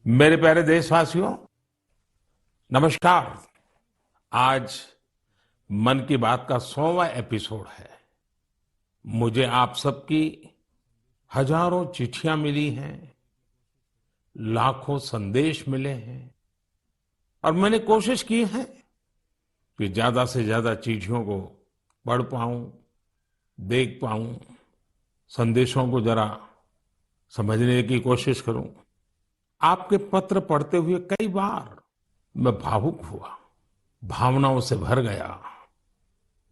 मेरे प्यारे देशवासियों, नमस्कार। आज मन की बात का 100वां एपिसोड है। मुझे आप सबकी हजारों चिट्ठियां मिली हैं, लाखों संदेश मिले हैं और मैंने कोशिश की है कि ज्यादा से ज्यादा चिट्ठियों को पढ़ पाऊं, देख पाऊं, संदेशों को जरा समझने की कोशिश करूं। आपके पत्र पढ़ते हुए कई बार मैं भावुक हुआ, भावनाओं से भर गया,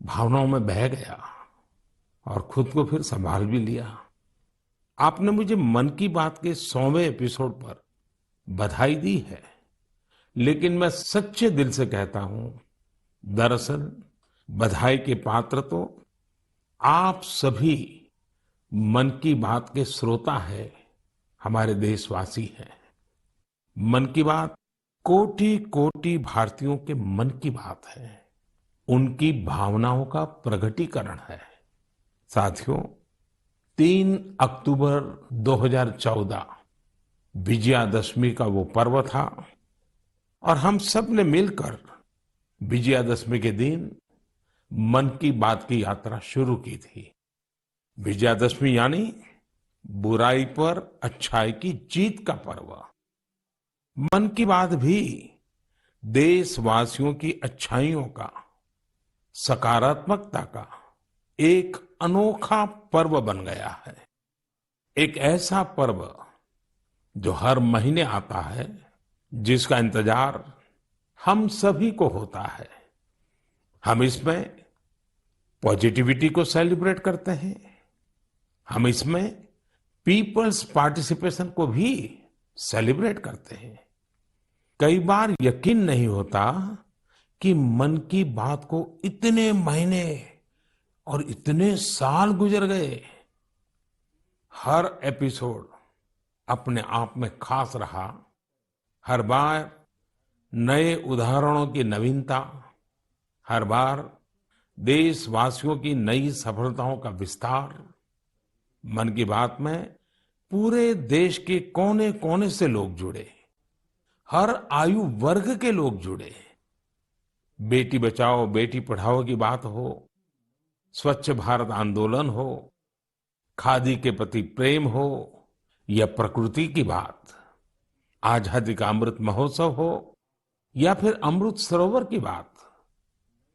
भावनाओं में बह गया और खुद को फिर संभाल भी लिया। आपने मुझे मन की बात के 100वें एपिसोड पर बधाई दी है, लेकिन मैं सच्चे दिल से कहता हूं, दरअसल बधाई के पात्र तो आप सभी मन की बात के श्रोता है, हमारे देशवासी हैं। मन की बात कोटि कोटि भारतीयों के मन की बात है, उनकी भावनाओं का प्रकटीकरण है। साथियों, 3 अक्टूबर 2014 विजयादशमी का वो पर्व था और हम सब ने मिलकर विजयादशमी के दिन मन की बात की यात्रा शुरू की थी। विजयादशमी यानी बुराई पर अच्छाई की जीत का पर्व। मन की बात भी देशवासियों की अच्छाइयों का, सकारात्मकता का एक अनोखा पर्व बन गया है। एक ऐसा पर्व जो हर महीने आता है, जिसका इंतजार हम सभी को होता है। हम इसमें पॉजिटिविटी को सेलिब्रेट करते हैं, हम इसमें पीपल्स पार्टिसिपेशन को भी सेलिब्रेट करते हैं। कई बार यकीन नहीं होता कि मन की बात को इतने महीने और इतने साल गुजर गए। हर एपिसोड अपने आप में खास रहा। हर बार नए उदाहरणों की नवीनता, हर बार देशवासियों की नई सफलताओं का विस्तार। मन की बात में पूरे देश के कोने कोने से लोग जुड़े, हर आयु वर्ग के लोग जुड़े। बेटी बचाओ बेटी पढ़ाओ की बात हो, स्वच्छ भारत आंदोलन हो, खादी के प्रति प्रेम हो या प्रकृति की बात, आजादी का अमृत महोत्सव हो या फिर अमृत सरोवर की बात।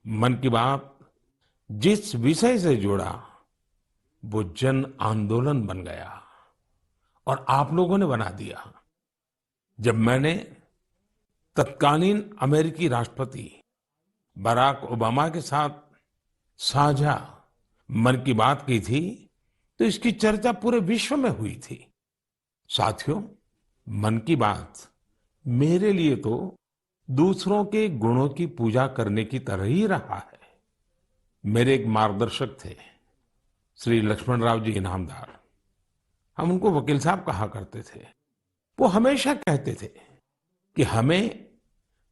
मन की बात जिस विषय से जुड़ा वो जन आंदोलन बन गया और आप लोगों ने बना दिया। जब मैंने तत्कालीन अमेरिकी राष्ट्रपति बराक ओबामा के साथ साझा मन की बात की थी, तो इसकी चर्चा पूरे विश्व में हुई थी। साथियों, मन की बात मेरे लिए तो दूसरों के गुणों की पूजा करने की तरह ही रहा है। मेरे एक मार्गदर्शक थे, श्री लक्ष्मण राव जी इनामदार। हम उनको वकील साहब कहा करते थे। वो हमेशा कहते थे कि हमें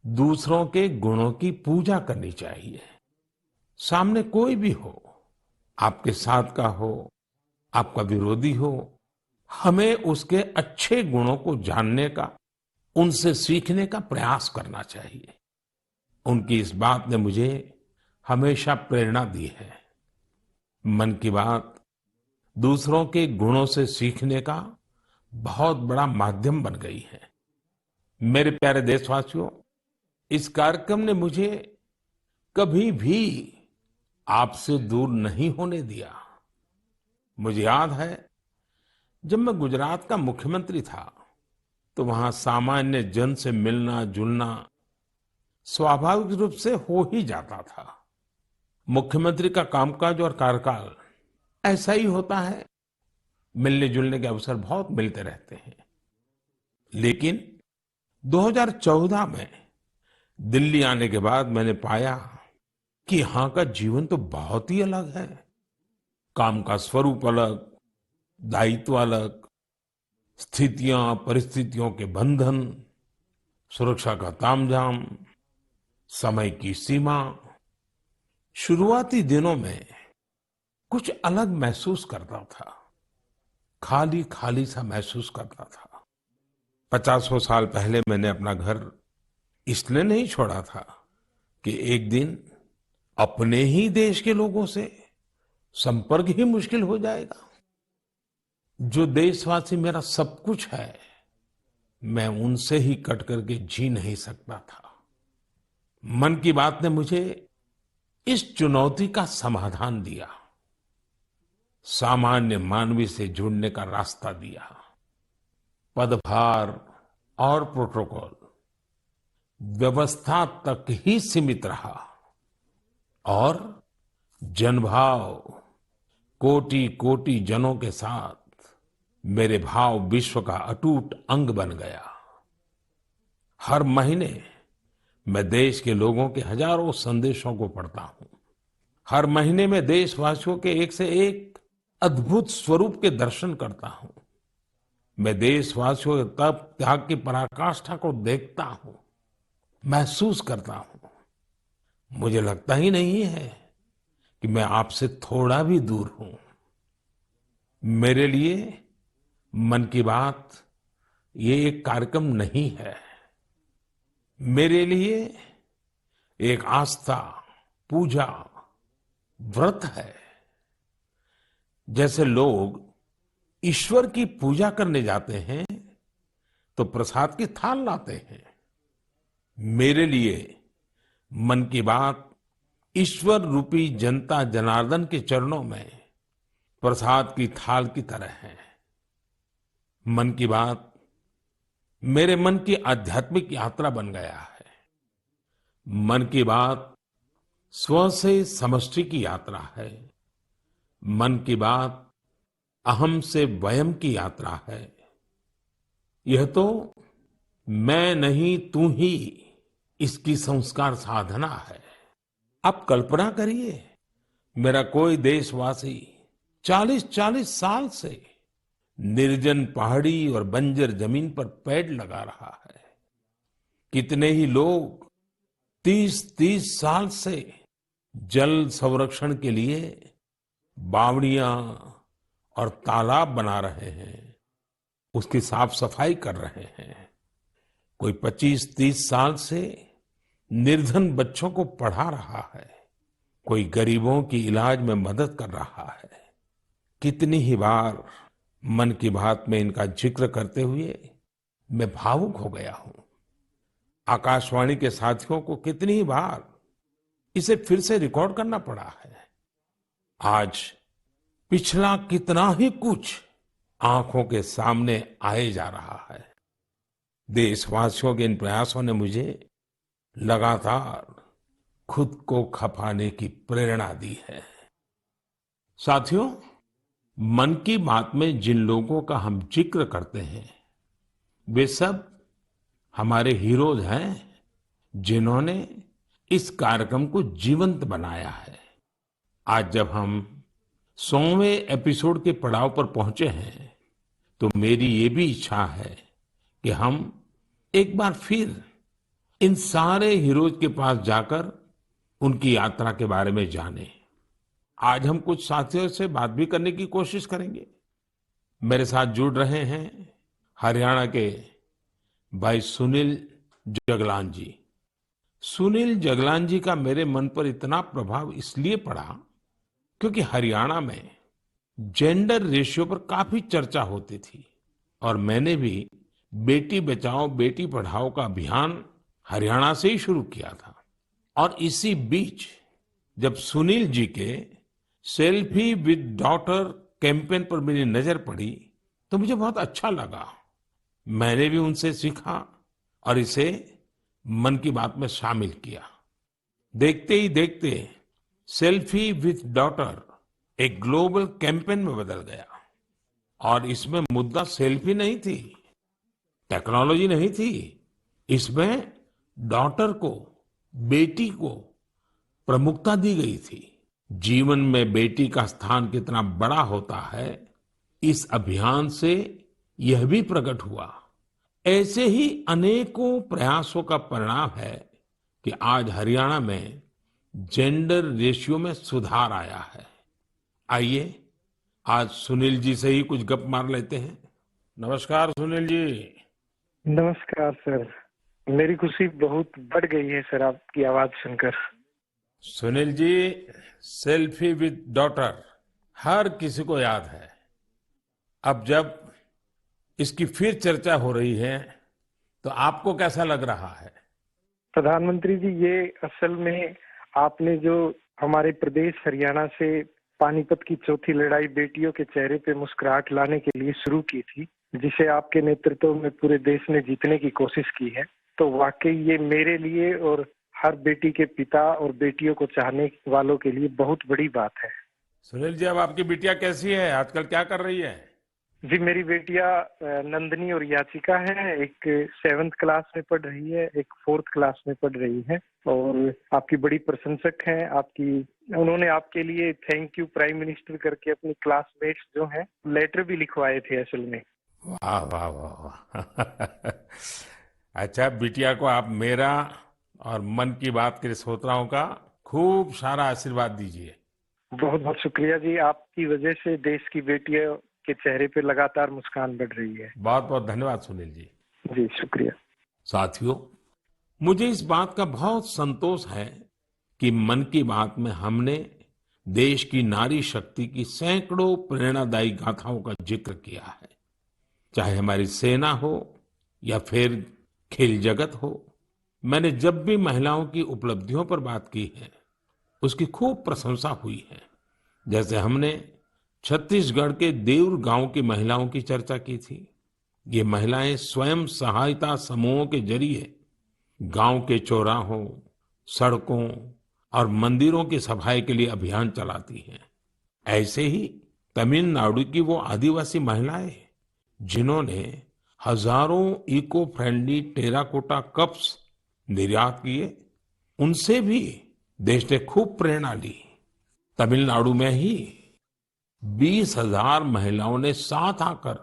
दूसरों के गुणों की पूजा करनी चाहिए। सामने कोई भी हो, आपके साथ का हो, आपका विरोधी हो, हमें उसके अच्छे गुणों को जानने का, उनसे सीखने का प्रयास करना चाहिए। उनकी इस बात ने मुझे हमेशा प्रेरणा दी है। मन की बात दूसरों के गुणों से सीखने का बहुत बड़ा माध्यम बन गई है। मेरे प्यारे देशवासियों, इस कार्यक्रम ने मुझे कभी भी आपसे दूर नहीं होने दिया। मुझे याद है, जब मैं गुजरात का मुख्यमंत्री था तो वहां सामान्य जन से मिलना जुलना स्वाभाविक रूप से हो ही जाता था। मुख्यमंत्री का कामकाज और कार्यकाल ऐसा ही होता है, मिलने जुलने के अवसर बहुत मिलते रहते हैं। लेकिन 2014 में दिल्ली आने के बाद मैंने पाया कि यहाँ का जीवन तो बहुत ही अलग है। काम का स्वरूप अलग, दायित्व अलग, स्थितियां परिस्थितियों के बंधन, सुरक्षा का तामझाम, समय की सीमा। शुरुआती दिनों में कुछ अलग महसूस करता था, खाली खाली सा महसूस करता था। पचासों साल पहले मैंने अपना घर इसलिए नहीं छोड़ा था कि एक दिन अपने ही देश के लोगों से संपर्क ही मुश्किल हो जाएगा। जो देशवासी मेरा सब कुछ है, मैं उनसे ही कट करके जी नहीं सकता था। मन की बात ने मुझे इस चुनौती का समाधान दिया, सामान्य मानवी से जुड़ने का रास्ता दिया। पदभार और प्रोटोकॉल व्यवस्था तक ही सीमित रहा और जनभाव कोटि कोटि जनों के साथ मेरे भाव विश्व का अटूट अंग बन गया। हर महीने मैं देश के लोगों के हजारों संदेशों को पढ़ता हूं। हर महीने में देशवासियों के एक से एक अद्भुत स्वरूप के दर्शन करता हूं। मैं देशवासियों के तप त्याग की पराकाष्ठा को देखता हूं, महसूस करता हूं। मुझे लगता ही नहीं है कि मैं आपसे थोड़ा भी दूर हूं। मेरे लिए मन की बात ये एक कार्यक्रम नहीं है। मेरे लिए एक आस्था, पूजा, व्रत है। जैसे लोग ईश्वर की पूजा करने जाते हैं तो प्रसाद की थाल लाते हैं, मेरे लिए मन की बात ईश्वर रूपी जनता जनार्दन के चरणों में प्रसाद की थाल की तरह है। मन की बात मेरे मन की आध्यात्मिक यात्रा बन गया है। मन की बात स्व से समष्टि की यात्रा है। मन की बात अहम से वयम की यात्रा है। यह तो मैं नहीं तू ही इसकी संस्कार साधना है। आप कल्पना करिए, मेरा कोई देशवासी 40-40 साल से निर्जन पहाड़ी और बंजर जमीन पर पेड़ लगा रहा है। कितने ही लोग 30-30 साल से जल संरक्षण के लिए बावड़ियां और तालाब बना रहे हैं, उसकी साफ सफाई कर रहे हैं। कोई 25-30 साल से निर्धन बच्चों को पढ़ा रहा है, कोई गरीबों की इलाज में मदद कर रहा है। कितनी ही बार मन की बात में इनका जिक्र करते हुए मैं भावुक हो गया हूं। आकाशवाणी के साथियों को कितनी ही बार इसे फिर से रिकॉर्ड करना पड़ा है। आज पिछला कितना ही कुछ आंखों के सामने आए जा रहा है। देशवासियों के इन प्रयासों ने मुझे लगातार खुद को खपाने की प्रेरणा दी है। साथियों, मन की बात में जिन लोगों का हम जिक्र करते हैं, वे सब हमारे हीरोज हैं, जिन्होंने इस कार्यक्रम को जीवंत बनाया है। आज जब हम 100वें एपिसोड के पड़ाव पर पहुंचे हैं, तो मेरी ये भी इच्छा है कि हम एक बार फिर इन सारे हीरोज के पास जाकर उनकी यात्रा के बारे में जानें। आज हम कुछ साथियों से बात भी करने की कोशिश करेंगे। मेरे साथ जुड़ रहे हैं हरियाणा के भाई सुनील जगलान जी। सुनील जगलान जी का मेरे मन पर इतना प्रभाव इसलिए पड़ा क्योंकि हरियाणा में जेंडर रेशियो पर काफी चर्चा होती थी और मैंने भी बेटी बचाओ बेटी पढ़ाओ का अभियान हरियाणा से ही शुरू किया था। और इसी बीच जब सुनील जी के सेल्फी विद डॉटर कैंपेन पर मेरी नजर पड़ी तो मुझे बहुत अच्छा लगा। मैंने भी उनसे सीखा और इसे मन की बात में शामिल किया। देखते ही देखते सेल्फी विद डॉटर एक ग्लोबल कैंपेन में बदल गया और इसमें मुद्दा सेल्फी नहीं थी, टेक्नोलॉजी नहीं थी। इसमें डॉटर को, बेटी को प्रमुखता दी गई थी। जीवन में बेटी का स्थान कितना बड़ा होता है, इस अभियान से यह भी प्रकट हुआ। ऐसे ही अनेकों प्रयासों का परिणाम है कि आज हरियाणा में जेंडर रेशियो में सुधार आया है। आइए आज सुनील जी से ही कुछ गप मार लेते हैं। नमस्कार सुनील जी। नमस्कार सर। मेरी खुशी बहुत बढ़ गई है सर आपकी आवाज सुनकर। Sunil ji, selfie with daughter हर किसी को याद है। अब जब इसकी फिर चर्चा हो रही है तो आपको कैसा लग रहा है? प्रधानमंत्री जी, ये असल में आपने जो हमारे प्रदेश हरियाणा से पानीपत की चौथी लड़ाई बेटियों के चेहरे पे मुस्कुराहट लाने के लिए शुरू की थी, जिसे आपके नेतृत्व में पूरे देश ने जीतने की कोशिश की है। तो वाकई ये मेरे लिए और हर बेटी के पिता और बेटियों को चाहने वालों के लिए बहुत बड़ी बात है। सुनील जी, अब आपकी बिटिया कैसी है? आजकल क्या कर रही है? जी, मेरी बेटियां नंदनी और याचिका है। एक 7th क्लास में पढ़ रही है, एक 4th क्लास में पढ़ रही है और आपकी बड़ी प्रशंसक हैं। आपकी उन्होंने आपके लिए थैंक यू प्राइम मिनिस्टर करके अपनी क्लासमेट्स जो हैं लेटर भी लिखवाए थे असल में। वाह वाह वाह वाह अच्छा, बिटिया को आप मेरा और मन की बात के श्रोताओं का खूब सारा आशीर्वाद दीजिए। बहुत बहुत शुक्रिया जी। आपकी वजह से देश की बेटियों के चेहरे पे लगातार मुस्कान बढ़ रही है। बहुत बहुत धन्यवाद सुनील जी। जी शुक्रिया। साथियों, मुझे इस बात का बहुत संतोष है कि मन की बात में हमने देश की नारी शक्ति की सैकड़ों प्रेरणादायी गाथाओं का जिक्र किया है। चाहे हमारी सेना हो या फिर खेल जगत हो, मैंने जब भी महिलाओं की उपलब्धियों पर बात की है उसकी खूब प्रशंसा हुई है। जैसे हमने छत्तीसगढ़ के देउर गांव की महिलाओं की चर्चा की थी। ये महिलाएं स्वयं सहायता समूहों के जरिए गांव के चौराहों, सड़कों और मंदिरों की सफाई के लिए अभियान चलाती हैं। ऐसे ही तमिलनाडु की वो आदिवासी महिलाएं जिन्होंने हजारों इको फ्रेंडली टेराकोटा कप्स निर्यात किए, उनसे भी देश ने खूब प्रेरणा ली। तमिलनाडु में ही 20,000 महिलाओं ने साथ आकर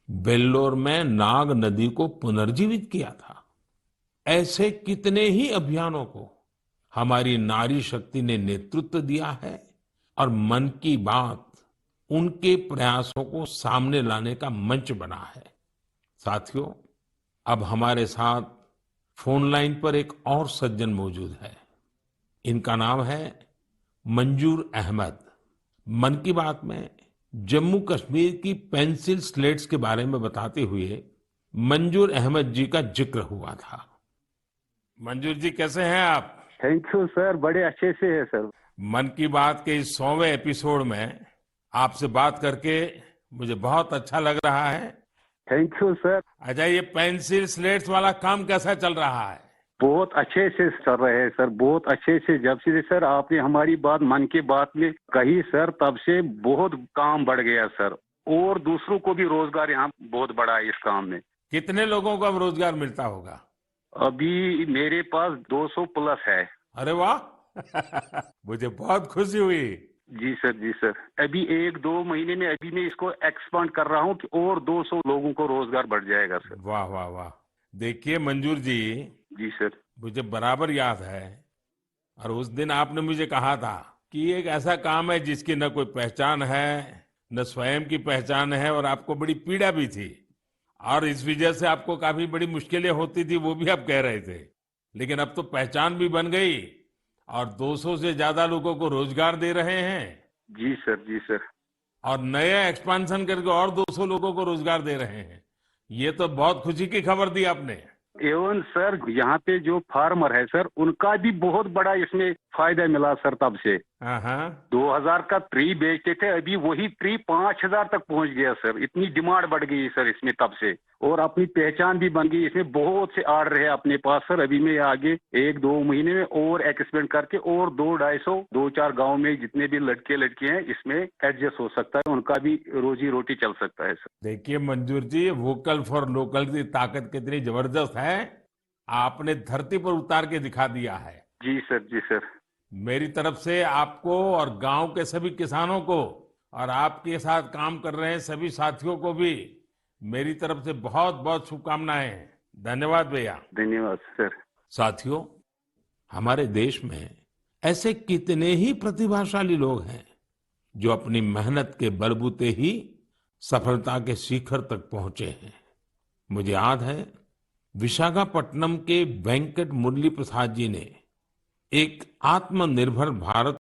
वेल्लोर में नाग नदी को पुनर्जीवित किया था। ऐसे कितने ही अभियानों को हमारी नारी शक्ति ने नेतृत्व दिया है और मन की बात उनके प्रयासों को सामने लाने का मंच बना है। साथियों, अब हमारे साथ फोन लाइन पर एक और सज्जन मौजूद है। इनका नाम है मंजूर अहमद। मन की बात में जम्मू कश्मीर की पेंसिल स्लेट्स के बारे में बताते हुए मंजूर अहमद जी का जिक्र हुआ था। मंजूर जी, कैसे हैं आप? थैंक यू सर, बड़े अच्छे से है सर। मन की बात के इस 100वें एपिसोड में आपसे बात करके मुझे बहुत अच्छा लग रहा है। Thank you sir. अच्छा, ये पेंसिल स्लेट्स वाला काम कैसा चल रहा है? बहुत अच्छे से चल रहे हैं सर, बहुत अच्छे से। जब से सर आपने हमारी बात मन की बात में कही सर, तब से बहुत काम बढ़ गया सर, और दूसरों को भी रोजगार यहाँ बहुत बड़ा है इस काम में। कितने लोगों को अब रोजगार मिलता होगा? अभी मेरे पास 200 प्लस है। अरे वाह मुझे बहुत खुशी हुई। जी सर, जी सर। अभी 1-2 महीने में अभी मैं इसको एक्सपांड कर रहा हूँ कि और 200 लोगों को रोजगार बढ़ जाएगा सर। वाह वाह वाह। देखिए मंजूर जी, जी सर। मुझे बराबर याद है, और उस दिन आपने मुझे कहा था कि ये एक ऐसा काम है जिसकी न कोई पहचान है, न स्वयं की पहचान है, और आपको बड़ी पीड़ा भी थी और इस वजह से आपको काफी बड़ी मुश्किलें होती थी, वो भी आप कह रहे थे। लेकिन अब तो पहचान भी बन गई और 200 से ज्यादा लोगों को रोजगार दे रहे हैं। जी सर, जी सर। और नया एक्सपांशन करके और 200 लोगों को रोजगार दे रहे हैं। ये तो बहुत खुशी की खबर दी आपने। एवं सर, यहाँ पे जो फार्मर है सर, उनका भी बहुत बड़ा इसमें फायदा मिला सर। तब से हाँ 2000 का ट्री बेचते थे, अभी वही ट्री 5000 तक पहुंच गया सर। इतनी डिमांड बढ़ गई सर इसमें तब से, और अपनी पहचान भी बन गई। इसमें बहुत से आर्डर है अपने पास सर। अभी मैं आगे 1-2 महीने में और एक्सपेंड करके और 200-250 2-4 गाँव में जितने भी लड़के लड़के हैं इसमें एडजस्ट हो सकता है, उनका भी रोजी रोटी चल सकता है सर। देखिए मंजूर जी, वोकल फॉर लोकल की ताकत कितनी जबरदस्त है, आपने धरती पर उतार के दिखा दिया है। जी सर, जी सर। मेरी तरफ से आपको और गांव के सभी किसानों को और आपके साथ काम कर रहे हैं सभी साथियों को भी मेरी तरफ से बहुत बहुत शुभकामनाएं। धन्यवाद भैया। धन्यवाद सर। साथियों, हमारे देश में ऐसे कितने ही प्रतिभाशाली लोग हैं जो अपनी मेहनत के बलबूते ही सफलता के शिखर तक पहुंचे हैं। मुझे याद है विशाखापट्टनम के वेंकट मुरली प्रसाद जी ने एक आत्मनिर्भर भारत